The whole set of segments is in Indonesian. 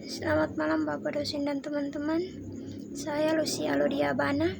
Selamat malam Bapak dosen dan teman-teman. Saya Lucia Ludiabana,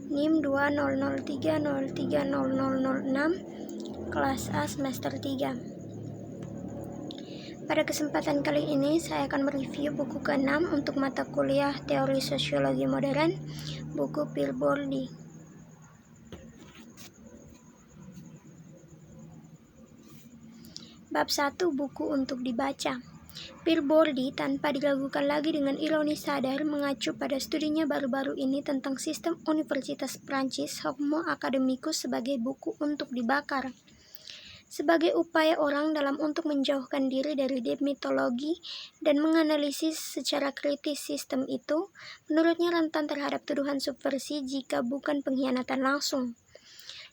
NIM 2003030006, kelas A semester 3. Pada kesempatan kali ini saya akan mereview buku ke-6 untuk mata kuliah Teori Sosiologi Modern, buku Pilbordi. Bab 1, buku untuk dibaca. Pilbordi tanpa diragukan lagi dengan ironis sadar mengacu pada studinya baru-baru ini tentang sistem Universitas Prancis Homo Academicus sebagai buku untuk dibakar. Sebagai upaya orang dalam untuk menjauhkan diri dari demitologi dan menganalisis secara kritis sistem itu, menurutnya rentan terhadap tuduhan subversi jika bukan pengkhianatan langsung.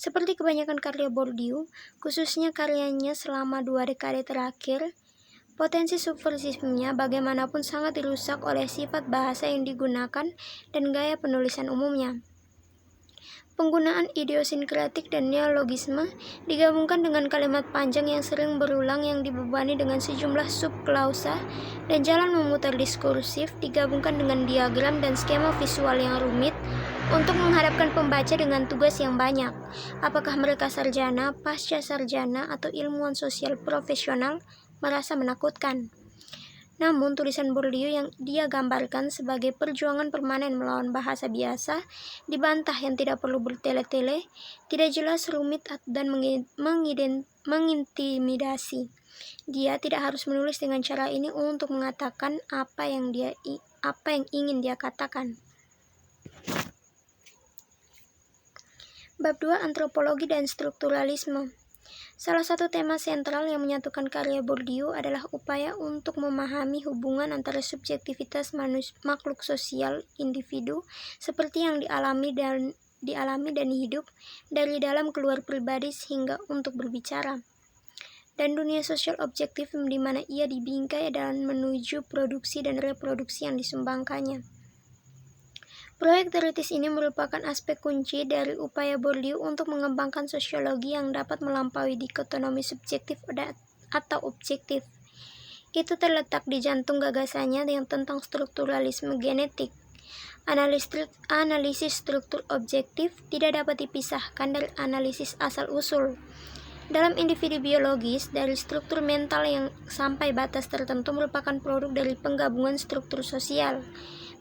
Seperti kebanyakan karya Bourdieu, khususnya karyanya selama 2 dekade terakhir, potensi subversifnya bagaimanapun sangat dirusak oleh sifat bahasa yang digunakan dan gaya penulisan umumnya. Penggunaan idiosinkratik dan neologisme digabungkan dengan kalimat panjang yang sering berulang yang dibebani dengan sejumlah subklausa dan jalan memutar diskursif digabungkan dengan diagram dan skema visual yang rumit untuk menghadapkan pembaca dengan tugas yang banyak. Apakah mereka sarjana, pasca sarjana, atau ilmuwan sosial profesional merasa menakutkan. Namun, tulisan Bourdieu yang dia gambarkan sebagai perjuangan permanen melawan bahasa biasa, dibantah yang tidak perlu bertele-tele, tidak jelas, rumit, dan mengintimidasi. Dia tidak harus menulis dengan cara ini untuk mengatakan apa yang ingin dia katakan. Bab 2, Antropologi dan Strukturalisme. Salah satu tema sentral yang menyatukan karya Bourdieu adalah upaya untuk memahami hubungan antara subjektivitas makhluk sosial individu seperti yang dialami dan hidup dari dalam keluar pribadi sehingga untuk berbicara, dan dunia sosial objektif di mana ia dibingkai dan menuju produksi dan reproduksi yang disumbangkannya. Proyek teoritis ini merupakan aspek kunci dari upaya Bourdieu untuk mengembangkan sosiologi yang dapat melampaui dikotomi subjektif atau objektif. Itu terletak di jantung gagasannya yang tentang strukturalisme genetik. Analisis struktur objektif tidak dapat dipisahkan dari analisis asal-usul. Dalam individu biologis, dari struktur mental yang sampai batas tertentu merupakan produk dari penggabungan struktur sosial.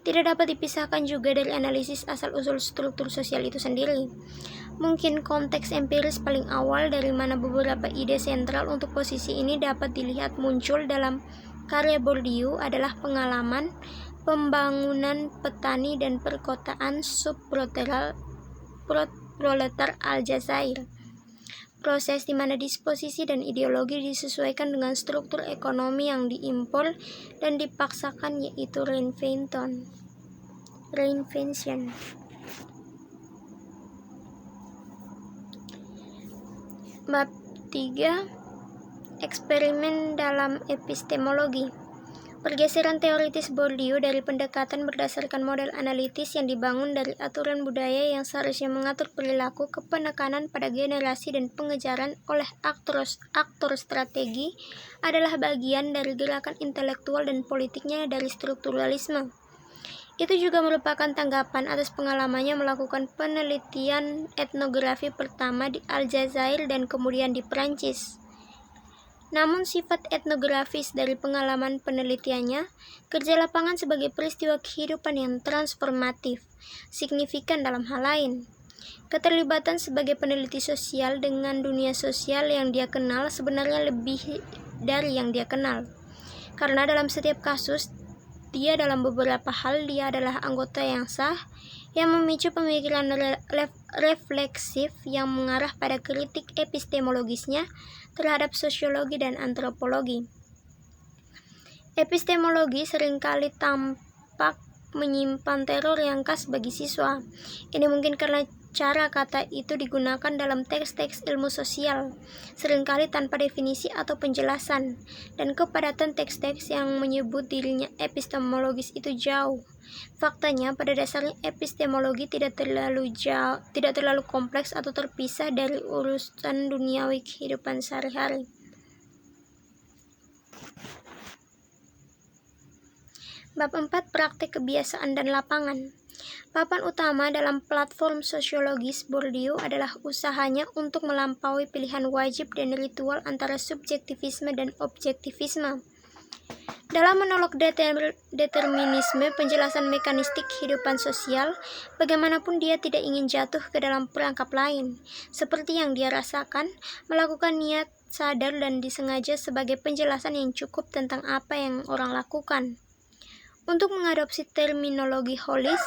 Tidak dapat dipisahkan juga dari analisis asal-usul struktur sosial itu sendiri. Mungkin konteks empiris paling awal dari mana beberapa ide sentral untuk posisi ini dapat dilihat muncul dalam karya Bourdieu adalah pengalaman pembangunan petani dan perkotaan subproletar Aljazair. Proses di mana disposisi dan ideologi disesuaikan dengan struktur ekonomi yang diimpor dan dipaksakan, yaitu reinvention. Bab 3, Eksperimen dalam epistemologi. Pergeseran teoritis Bourdieu dari pendekatan berdasarkan model analitis yang dibangun dari aturan budaya yang seharusnya mengatur perilaku ke penekanan pada generasi dan pengejaran oleh aktor strategi adalah bagian dari gerakan intelektual dan politiknya dari strukturalisme. Itu juga merupakan tanggapan atas pengalamannya melakukan penelitian etnografi pertama di Aljazair dan kemudian di Prancis. Namun sifat etnografis dari pengalaman penelitiannya, kerja lapangan sebagai peristiwa kehidupan yang transformatif, signifikan dalam hal lain. Keterlibatan sebagai peneliti sosial dengan dunia sosial yang dia kenal sebenarnya lebih dari yang dia kenal. Karena dalam setiap kasus, dalam beberapa hal dia adalah anggota yang sah, yang memicu pemikiran refleksif yang mengarah pada kritik epistemologisnya terhadap sosiologi dan antropologi. Epistemologi seringkali tampak menyimpan teror yang khas bagi siswa. Ini mungkin karena cara kata itu digunakan dalam teks-teks ilmu sosial, seringkali tanpa definisi atau penjelasan, dan kepadatan teks-teks yang menyebut dirinya epistemologis itu jauh. Faktanya, pada dasarnya epistemologi tidak terlalu kompleks atau terpisah dari urusan duniawi kehidupan sehari-hari. Bab 4. Praktik kebiasaan dan lapangan. Papan utama dalam platform sosiologis Bourdieu adalah usahanya untuk melampaui pilihan wajib dan ritual antara subjektivisme dan objektivisme. Dalam menolak determinisme penjelasan mekanistik kehidupan sosial, bagaimanapun dia tidak ingin jatuh ke dalam perangkap lain, seperti yang dia rasakan, melakukan niat sadar dan disengaja sebagai penjelasan yang cukup tentang apa yang orang lakukan. Untuk mengadopsi terminologi holis,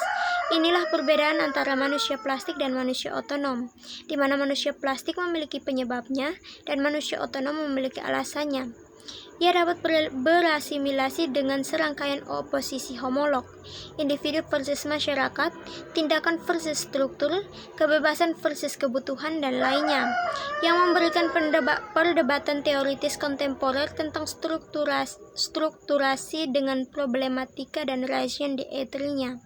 inilah perbedaan antara manusia plastik dan manusia otonom, di mana manusia plastik memiliki penyebabnya dan manusia otonom memiliki alasannya. Ia dapat berasimilasi dengan serangkaian oposisi homolog, individu versus masyarakat, tindakan versus struktur, kebebasan versus kebutuhan, dan lainnya, yang memberikan perdebatan teoritis kontemporer tentang strukturasi dengan problematika dan relation dietri-nya.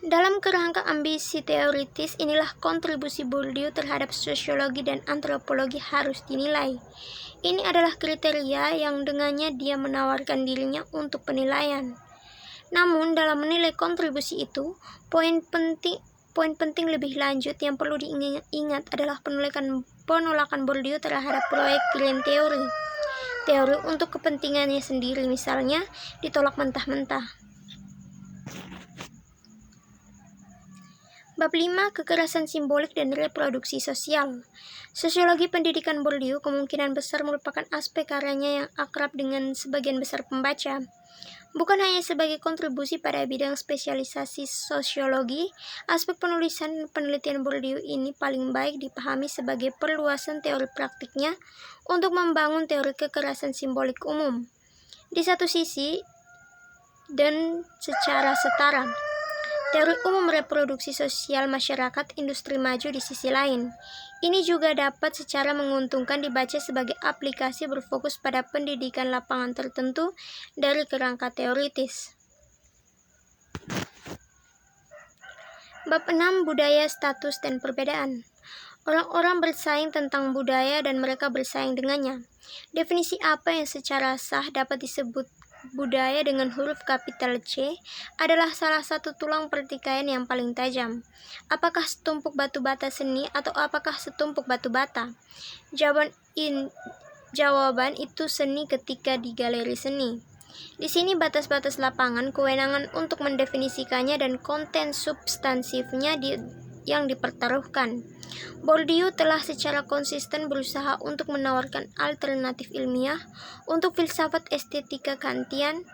Dalam kerangka ambisi teoritis inilah kontribusi Bourdieu terhadap sosiologi dan antropologi harus dinilai. Ini adalah kriteria yang dengannya dia menawarkan dirinya untuk penilaian. Namun dalam menilai kontribusi itu, poin penting lebih lanjut yang perlu diingat adalah penolakan Bourdieu terhadap proyek Grand Theory. Teori untuk kepentingannya sendiri misalnya ditolak mentah-mentah. Bab 5. Kekerasan simbolik dan reproduksi sosial. Sosiologi pendidikan Bourdieu kemungkinan besar merupakan aspek karyanya yang akrab dengan sebagian besar pembaca. Bukan hanya sebagai kontribusi pada bidang spesialisasi sosiologi, aspek penulisan dan penelitian Bourdieu ini paling baik dipahami sebagai perluasan teori praktiknya untuk membangun teori kekerasan simbolik umum. Di satu sisi, dan secara setara, teori umum reproduksi sosial masyarakat industri maju di sisi lain. Ini juga dapat secara menguntungkan dibaca sebagai aplikasi berfokus pada pendidikan lapangan tertentu dari kerangka teoritis. Bab 6. Budaya, status, dan perbedaan. Orang-orang bersaing tentang budaya dan mereka bersaing dengannya. Definisi apa yang secara sah dapat disebut budaya dengan huruf kapital C adalah salah satu tulang pertikaian yang paling tajam. Apakah setumpuk batu bata seni atau apakah setumpuk batu bata? Jawaban itu seni ketika di galeri seni. Di sini batas-batas lapangan kewenangan untuk mendefinisikannya dan konten substansifnya yang dipertaruhkan. Bourdieu telah secara konsisten berusaha untuk menawarkan alternatif ilmiah untuk filsafat estetika Kantian,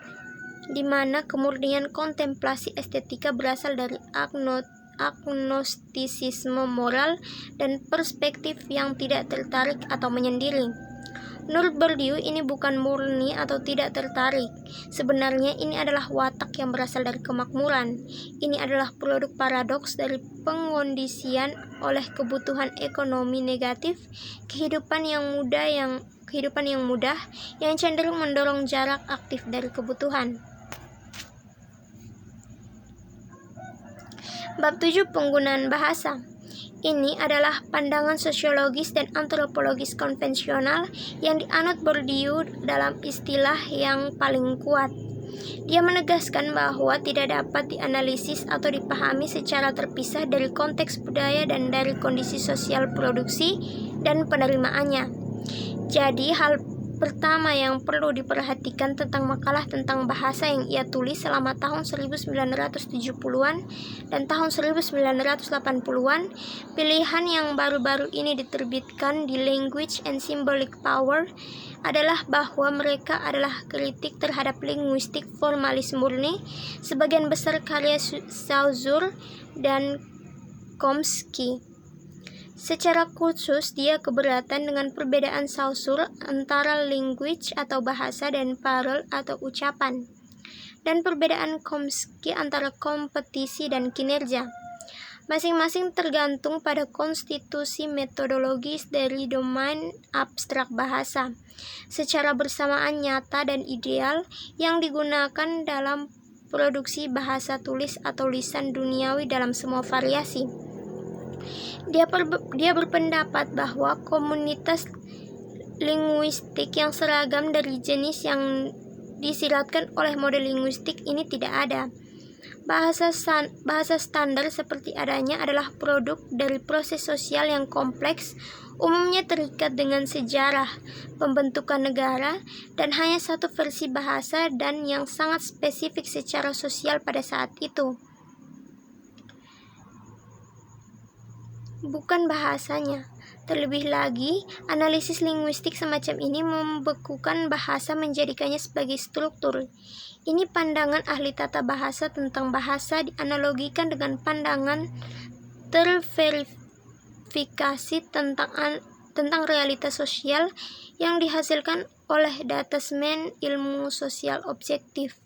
di mana kemurnian kontemplasi estetika berasal dari agnostisisme moral dan perspektif yang tidak tertarik atau menyendiri. Menurut Bourdieu, ini bukan murni atau tidak tertarik. Sebenarnya ini adalah watak yang berasal dari kemakmuran. Ini adalah produk paradoks dari pengondisian oleh kebutuhan ekonomi negatif, kehidupan yang mudah yang cenderung mendorong jarak aktif dari kebutuhan. Bab 7. Penggunaan bahasa. Ini adalah pandangan sosiologis dan antropologis konvensional yang dianut Bourdieu dalam istilah yang paling kuat. Dia menegaskan bahwa tidak dapat dianalisis atau dipahami secara terpisah dari konteks budaya dan dari kondisi sosial produksi dan penerimaannya. Jadi, hal pertama yang perlu diperhatikan tentang makalah tentang bahasa yang ia tulis selama tahun 1970-an dan tahun 1980-an, pilihan yang baru-baru ini diterbitkan di Language and Symbolic Power, adalah bahwa mereka adalah kritik terhadap linguistik formalis murni, sebagian besar karya Saussure dan Chomsky. Secara khusus, dia keberatan dengan perbedaan Saussure antara language atau bahasa dan parole atau ucapan, dan perbedaan Chomsky antara kompetisi dan kinerja. Masing-masing tergantung pada konstitusi metodologis dari domain abstrak bahasa, secara bersamaan nyata dan ideal yang digunakan dalam produksi bahasa tulis atau lisan duniawi dalam semua variasi. Dia berpendapat bahwa komunitas linguistik yang seragam dari jenis yang disiratkan oleh model linguistik ini tidak ada. Bahasa standar seperti adanya adalah produk dari proses sosial yang kompleks, umumnya terikat dengan sejarah, pembentukan negara, dan hanya satu versi bahasa dan yang sangat spesifik secara sosial pada saat itu. Bukan bahasanya. Terlebih lagi, analisis linguistik semacam ini membekukan bahasa menjadikannya sebagai struktur. Ini pandangan ahli tata bahasa tentang bahasa dianalogikan dengan pandangan terverifikasi tentang realitas sosial yang dihasilkan oleh datasmen ilmu sosial objektivis.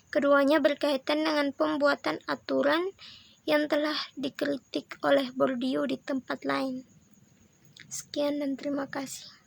Keduanya berkaitan dengan pembuatan aturan yang telah dikritik oleh Bourdieu di tempat lain. Sekian dan terima kasih.